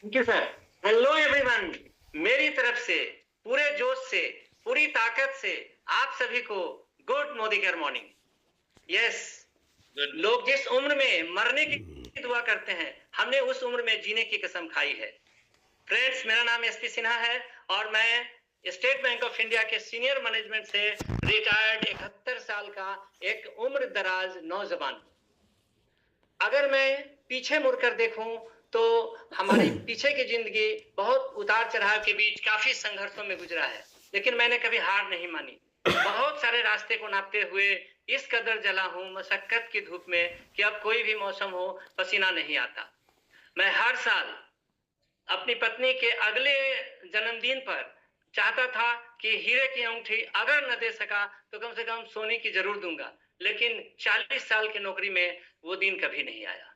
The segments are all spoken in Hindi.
Thank you sir. Hello everyone, मेरी तरफ से पूरे जोश से, पूरी ताकत से आप सभी को good Modi care morning. Yes, लोग जिस उम्र में मरने की दुआ करते हैं, हमने उस उम्र में जीने की कसम खाई है। फ्रेंड्स, मेरा नाम एसपी सिन्हा है और मैं स्टेट बैंक ऑफ इंडिया के सीनियर मैनेजमेंट से रिटायर्ड 71 साल का एक उम्र दराज नौजवान हूं। अगर मैं पीछे मुड़कर देखूं तो हमारी पीछे की जिंदगी बहुत उतार चढ़ाव के बीच काफी संघर्षों में गुजरा है, लेकिन मैंने कभी हार नहीं मानी। बहुत सारे रास्ते को नापते हुए इस कदर जला हूं मशक्कत की धूप में कि अब कोई भी मौसम हो पसीना नहीं आता। मैं हर साल अपनी पत्नी के अगले जन्मदिन पर चाहता था कि हीरे की अंगूठी अगर न दे सका तो कम से कम सोने की जरूर दूंगा, लेकिन 40 साल की नौकरी में वो दिन कभी नहीं आया।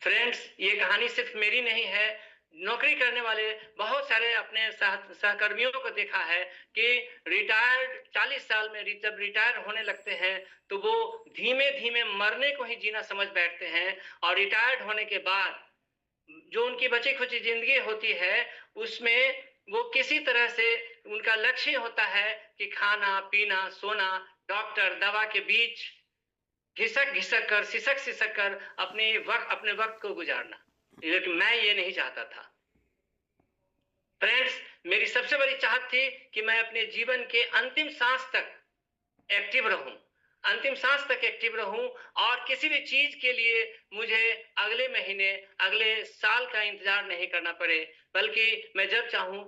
फ्रेंड्स, ये कहानी सिर्फ मेरी नहीं है। नौकरी करने वाले बहुत सारे अपने सहकर्मियों को देखा है कि रिटायर्ड 40 साल में जब रिटायर होने लगते हैं तो वो धीमे धीमे मरने को ही जीना समझ बैठते हैं, और रिटायर्ड होने के बाद जो उनकी बची खुची जिंदगी होती है उसमें वो किसी तरह से उनका लक्ष्य होता है कि खाना पीना सोना डॉक्टर दवा के बीच घिसक घिसक कर सिसक सिसक कर अपने वक्त को गुजारना। लेकिन मैं ये नहीं चाहता था। फ्रेंड्स, मेरी सबसे बड़ी चाहत थी कि मैं अपने जीवन के अंतिम सांस तक एक्टिव रहूं, अंतिम सांस तक एक्टिव रहूं, और किसी भी चीज के लिए मुझे अगले महीने अगले साल का इंतजार नहीं करना पड़े, बल्कि मैं जब चाहूं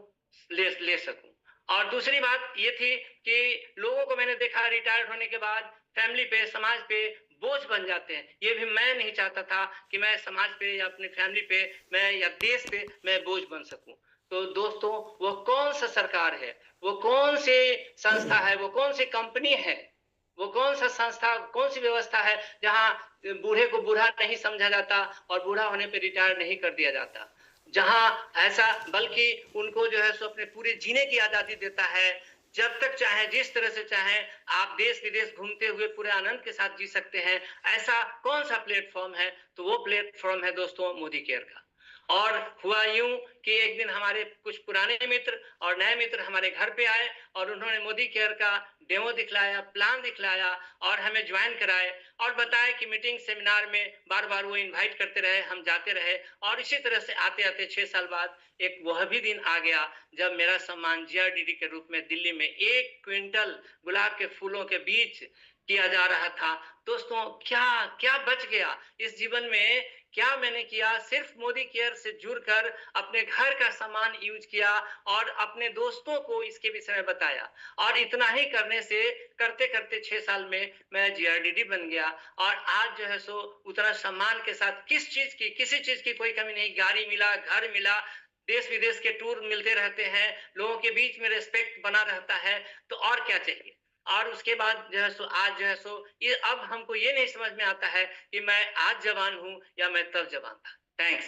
ले सकूं। और दूसरी बात ये थी कि लोगों को मैंने देखा रिटायर्ड होने के बाद फैमिली पे समाज पे बोझ बन जाते हैं। ये भी मैं नहीं चाहता था कि मैं समाज पे या अपनी फैमिली पे मैं या देश पे मैं बोझ बन सकूं। तो दोस्तों, वो कौन सा सरकार है, वो कौन सी संस्था है, वो कौन सी कंपनी है, वो कौन सा संस्था कौन सी व्यवस्था है जहां बूढ़े को बूढ़ा नहीं समझा जाता और बूढ़ा होने पे रिटायर नहीं कर दिया जाता, जहां ऐसा बल्कि उनको जो है सो अपने पूरे जीने की आजादी देता है। जब तक चाहे जिस तरह से चाहे आप देश विदेश घूमते हुए पूरे आनंद के साथ जी सकते हैं। ऐसा कौन सा प्लेटफॉर्म है? तो वो प्लेटफॉर्म है दोस्तों मोदी केयर का। और हुआ यूं कि एक दिन हमारे कुछ पुराने मित्र और नए मित्र हमारे घर पे आए और उन्होंने मोदी केयर का डेमो दिखलाया, प्लान दिखलाया और हमें ज्वाइन कराए और बताया कि मीटिंग सेमिनार में बार बार वो इनवाइट करते रहे, हम जाते रहे। और इसी तरह से आते आते 6 साल बाद एक वह भी दिन आ गया जब मेरा सम्मान जीआरडीडी के रूप में दिल्ली में 1 क्विंटल गुलाब के फूलों के बीच किया जा रहा था। दोस्तों, क्या क्या बच गया इस जीवन में? क्या मैंने किया? सिर्फ मोदी केयर से जुड़कर अपने घर का सामान यूज किया और अपने दोस्तों को इसके विषय में बताया, और इतना ही करने से करते करते 6 साल में मैं जीआरडीडी बन गया। और आज जो है सो उतना सम्मान के साथ किसी चीज की कोई कमी नहीं। गाड़ी मिला, घर मिला, देश विदेश के टूर मिलते रहते हैं, लोगों के बीच में रिस्पेक्ट बना रहता है, तो और क्या चाहिए? और उसके बाद जो है सो आज जो है सो ये अब हमको ये नहीं समझ में आता है कि मैं आज जवान हूं या मैं तब जवान था। थैंक्स।